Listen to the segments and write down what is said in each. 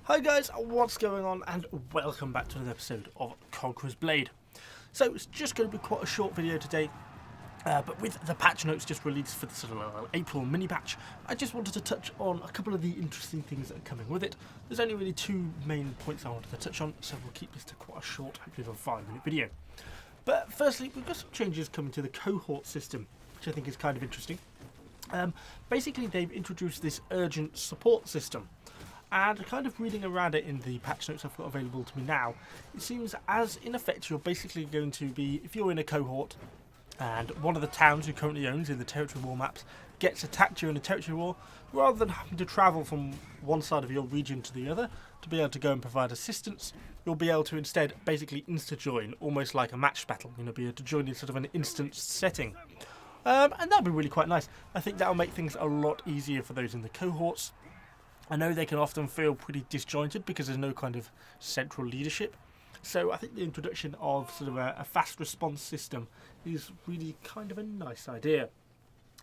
Hi guys, what's going on, and welcome back to another episode of Conqueror's Blade. So it's just going to be quite a short video today, but with the patch notes just released for the sort of April mini patch, I just wanted to touch on a couple of the interesting things that are coming with it. There's only really two main points I wanted to touch on, so we'll keep this to quite a short, hopefully a 5-minute video. But firstly, we've got some changes coming to the Cohort system, which I think is kind of interesting. Basically, they've introduced this urgent support system. And kind of reading around it in the patch notes I've got available to me now, it seems as in effect you're basically going to be, if you're in a cohort and one of the towns you currently owns in the territory war maps gets attacked during a territory war, rather than having to travel from one side of your region to the other to be able to go and provide assistance, you'll be able to instead basically insta-join, almost like a match battle, be able to join in sort of an instance setting. And that'll be really quite nice. I think that'll make things a lot easier for those in the cohorts. I know they can often feel pretty disjointed because there's no kind of central leadership. So I think the introduction of sort of a fast response system is really kind of a nice idea.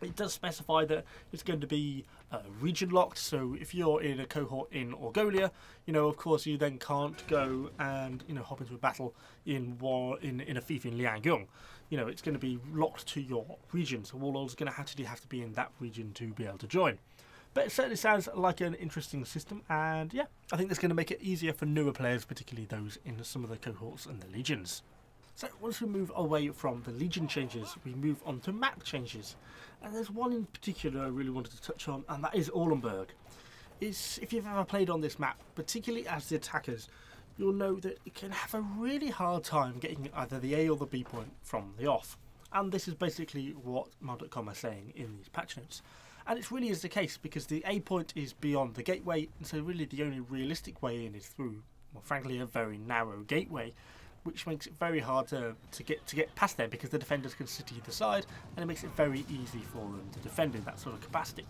It does specify that it's going to be region locked, so if you're in a cohort in Orgolia, of course you then can't go and hop into a battle in a fief in Liangyong. It's going to be locked to your region, so warlords are going to actually have to be in that region to be able to join. But it certainly sounds like an interesting system, and yeah, I think that's going to make it easier for newer players, particularly those in some of the cohorts and the legions. So once we move away from the legion changes, we move on to map changes. And there's one in particular I really wanted to touch on, and that is Allenberg. If you've ever played on this map, particularly as the attackers, you'll know that you can have a really hard time getting either the A or the B point from the off. And this is basically what mod.com are saying in these patch notes. And it really is the case, because the A point is beyond the gateway, and so really the only realistic way in is through, well, frankly, a very narrow gateway, which makes it very hard to get past there, because the defenders can sit either side, and it makes it very easy for them to defend in that sort of capacity.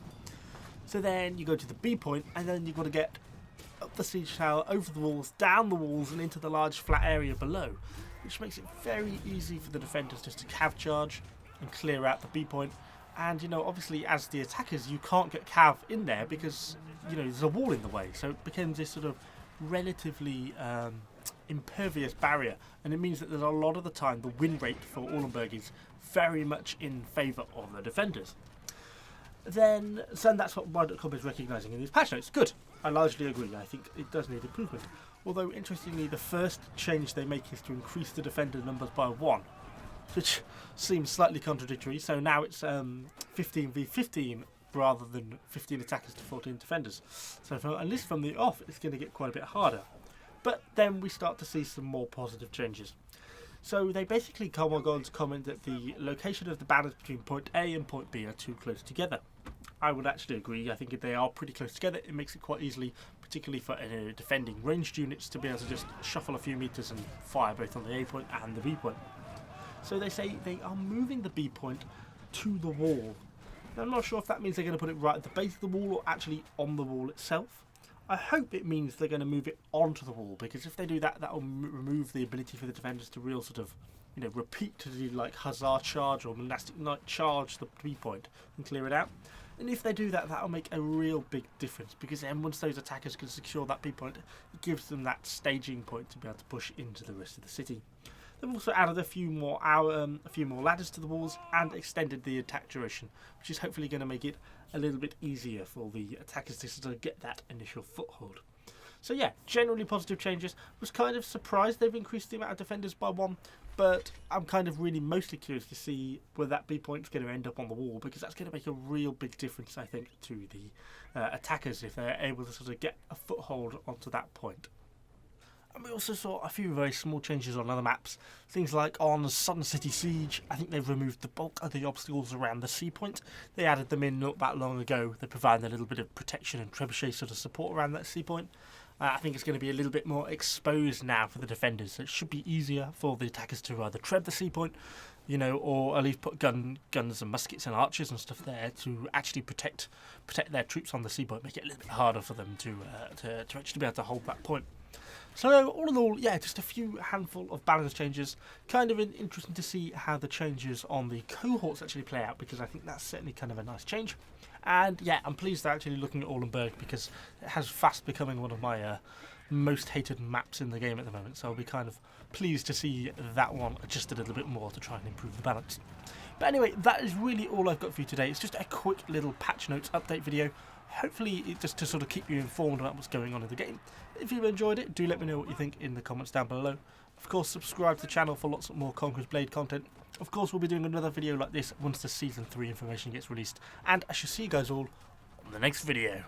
So then you go to the B point, and then you've got to get up the siege tower, over the walls, down the walls, and into the large flat area below, which makes it very easy for the defenders just to cav charge and clear out the B point. And, obviously, as the attackers, you can't get cav in there because, there's a wall in the way. So it becomes this sort of relatively impervious barrier. And it means that there's a lot of the time the win rate for Allenberg is very much in favour of the defenders. So that's what mod.com is recognising in these patch notes. Good. I largely agree. I think it does need improvement. Although, interestingly, the first change they make is to increase the defender numbers by 1. Which seems slightly contradictory. So now it's 15 v 15 rather than 15 attackers to 14 defenders. So at least from the off, it's going to get quite a bit harder. But then we start to see some more positive changes. So they basically come on to comment that the location of the banners between point A and point B are too close together. I would actually agree. I think if they are pretty close together, it makes it quite easily, particularly for defending ranged units, to be able to just shuffle a few meters and fire both on the A point and the B point. So they say they are moving the B point to the wall. Now, I'm not sure if that means they're going to put it right at the base of the wall or actually on the wall itself. I hope it means they're going to move it onto the wall, because if they do that, that will remove the ability for the defenders to real sort of, repeatedly like Hussar charge or Monastic Knight charge the B point and clear it out. And if they do that, that'll make a real big difference, because then once those attackers can secure that B point, it gives them that staging point to be able to push into the rest of the city. They've also added a few more ladders to the walls and extended the attack duration, which is hopefully going to make it a little bit easier for the attackers to sort of get that initial foothold. So yeah, generally positive changes. Was kind of surprised they've increased the amount of defenders by 1, but I'm kind of really mostly curious to see where that B point is going to end up on the wall, because that's going to make a real big difference, I think, to the attackers if they're able to sort of get a foothold onto that point. And we also saw a few very small changes on other maps. Things like on Sun City Siege, I think they've removed the bulk of the obstacles around the sea point. They added them in not that long ago. They provide a little bit of protection and trebuchet sort of support around that sea point. I think it's going to be a little bit more exposed now for the defenders. So it should be easier for the attackers to either treb the sea point, or at least put guns and muskets and archers and stuff there to actually protect their troops on the sea point. Make it a little bit harder for them to actually be able to hold that point. So all in all, yeah, just a few handful of balance changes. Kind of interesting to see how the changes on the cohorts actually play out, because I think that's certainly kind of a nice change. And yeah, I'm pleased they're actually looking at Allenberg, because it has fast becoming one of my most hated maps in the game at the moment. So I'll be kind of pleased to see that one adjusted a little bit more to try and improve the balance. But anyway, that is really all I've got for you today. It's just a quick little patch notes update video. Hopefully just to sort of keep you informed about what's going on in the game. If you've enjoyed it, do let me know what you think in the comments down below. Of course, subscribe to the channel for lots more Conqueror's Blade content. Of course, we'll be doing another video like this once the Season 3 information gets released. And I shall see you guys all on the next video.